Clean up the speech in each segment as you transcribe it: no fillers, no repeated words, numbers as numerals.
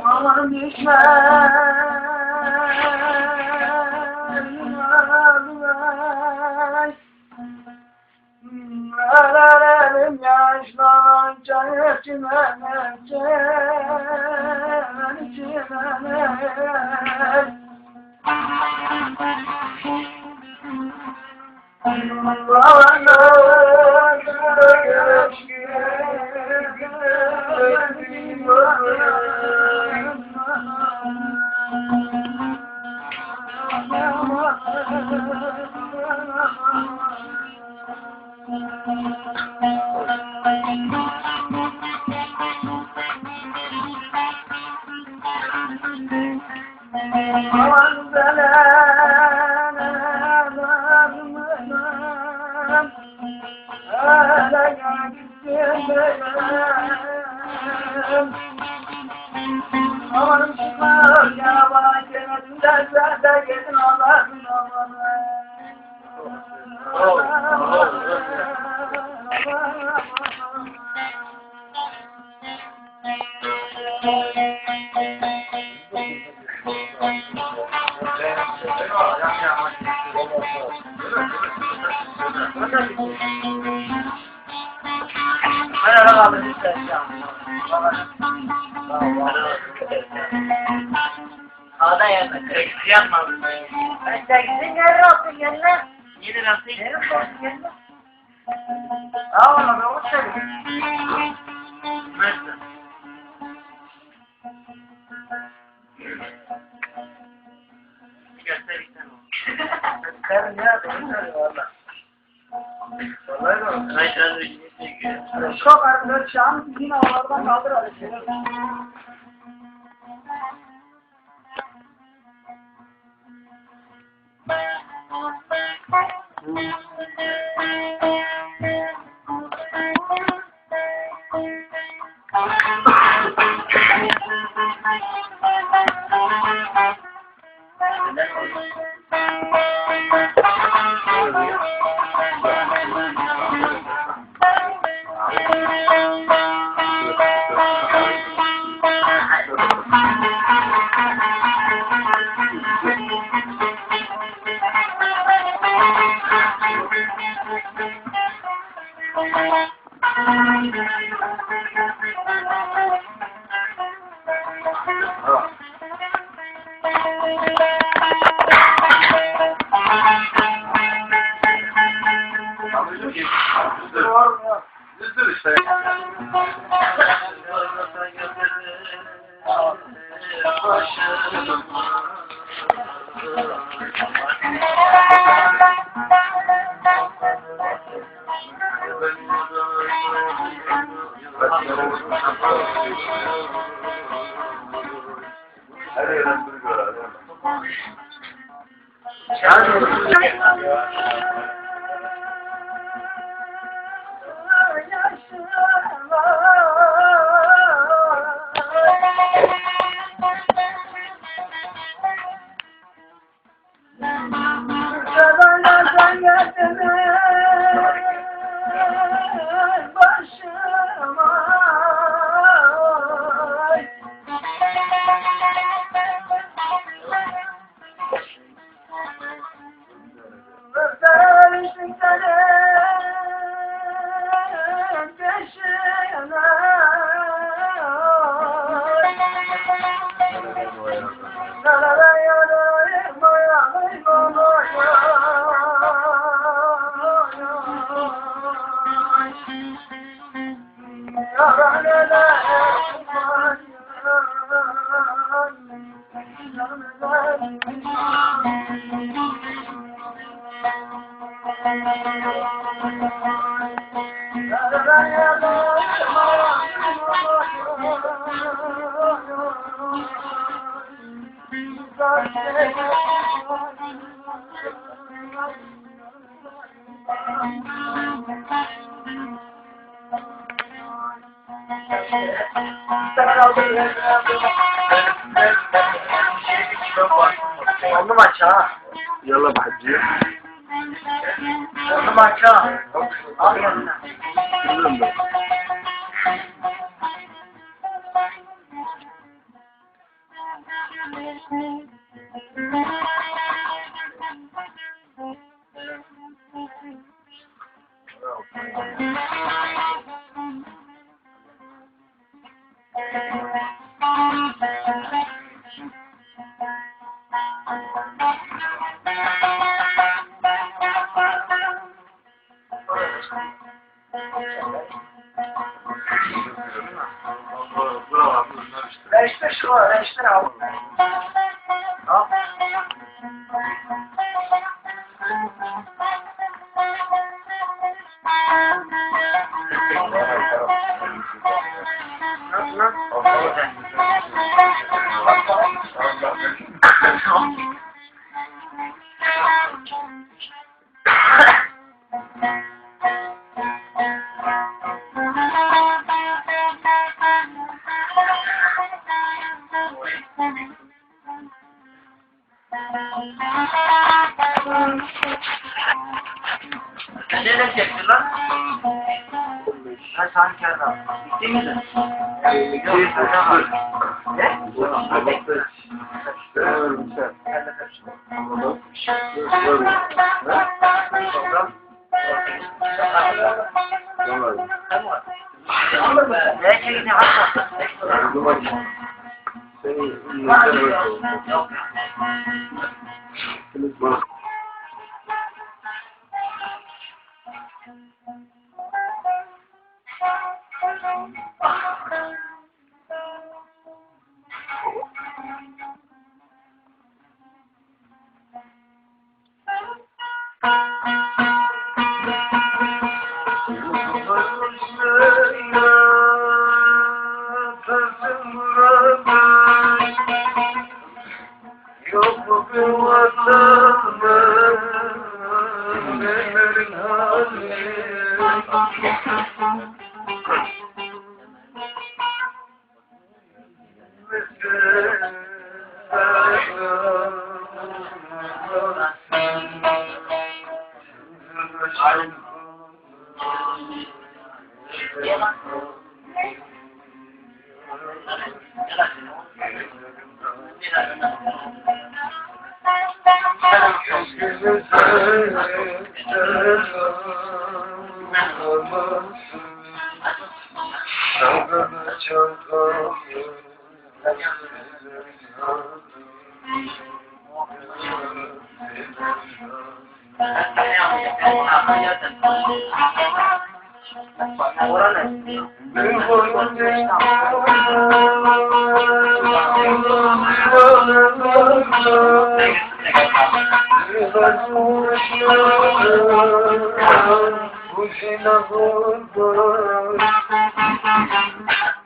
Aman düşme, Elim yaşlanca Amanım çıkmaz ya bana gelmedin dersen de gelin Allah'ın amanı. Ağda yerine kırıksı yanmadı. Ben de gidin nereye olsun yerine? Yeni nasıl? Nereye olsun yerine? Ağlama be o senin. Nerede? Gösterikten o. Senin ya benim de valla. Vallahi de Ay sen de gitsin. çok arada şu an yine oralardan kaldır hadi seni. Başıma Onu mu aça? يلا بحجي Onu mu aça? Al yanına. bilmiyorum ben. Reçte şu var, reçte al. Al. Nereden çektin lan? Ben sanki adam. Bitti miydi? Ne? Ne çekti? Yok. Yok mu bir vatanı, ellerin hali.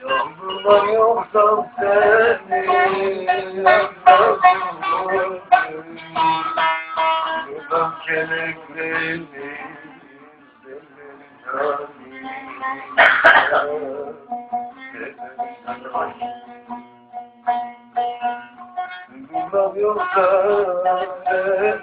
Yollar yoksa seni buradan keleklerini Yollar yoksa seni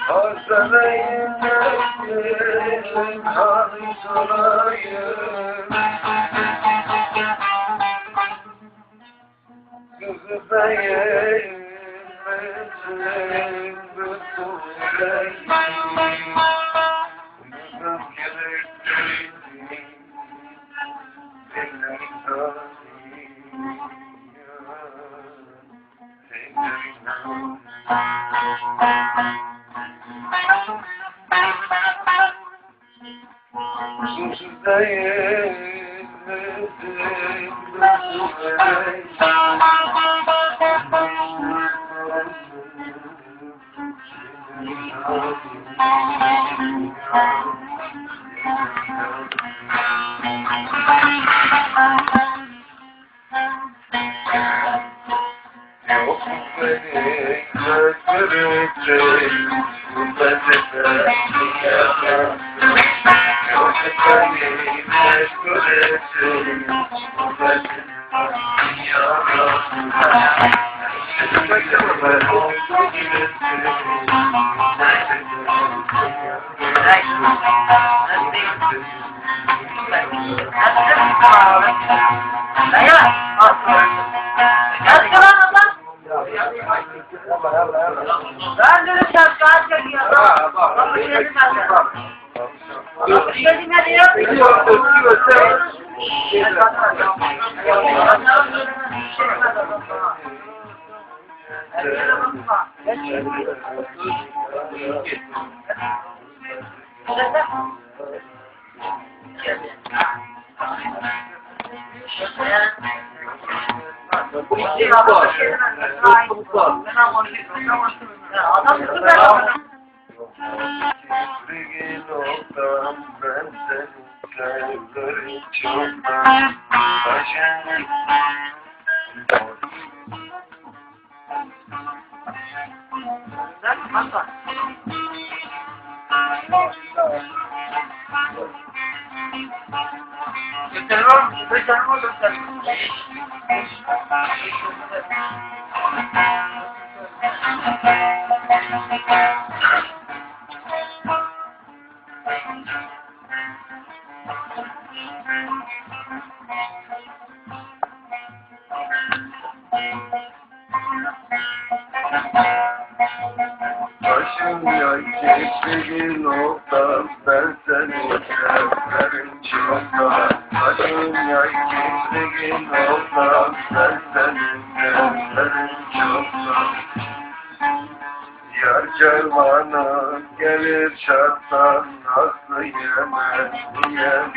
Hazırlayın bekleyin hani sorayım. Kızı da yemesin bütünleyin. Kızım gerektiğini benim Susuz da yemesin Yok beni götürecek bu benzete yalan. Yok beni götürecek bu benzete yalan. Ben oldu gidesin. Ben de saat geliyor. Bak bir şey demezler. Bir şey Bir noktam ben seni sevdim çoktan. Acem Başım yay geçtiğin nokta ben seni sevdim çoktan. Başım yay geçtiğin nokta ben seni sevdim çoktan. Yar kervanı gelir çarptan nasıl yemez yemez.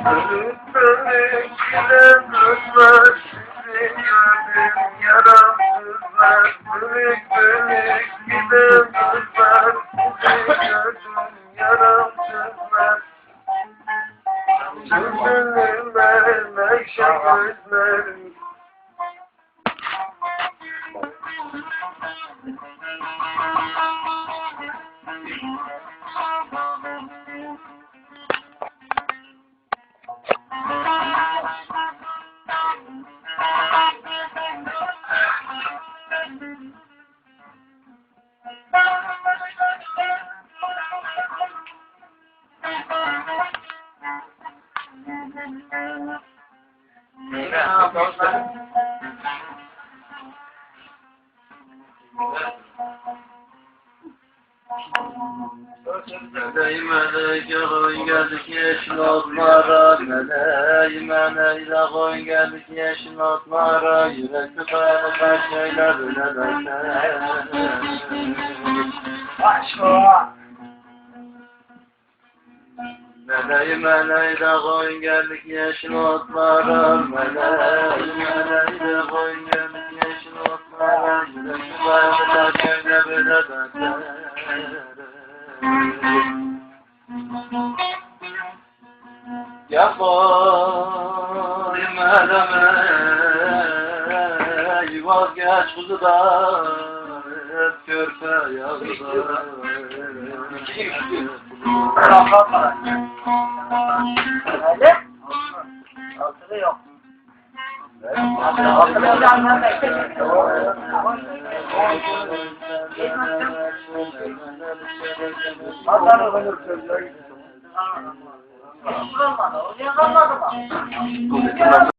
Bölük bölük giden gözler sizi gördüm yaramsızlar. Bölük bölük giden gözler sizi gördüm yaramsızlar. Sürdürülmez meşe gözlerim. Meleğime koyun geldik yeşil otlara, meleğime koyun geldik yeşil otlara, yürekli kayalıklar şeyler öyle derler. Meleğime koyun geldik yeşil otlara, meleğime koyun geldik yeşil otlara, yürekli kayalıklar şeyler öyle derler. Yapayım eleme, vazgeç kuzudan, hep körpe yazıdan. Öyle? Altıda yok. Allah'ın ömür söylüyor. Hiç kalmadı. O niye kalmadı mı?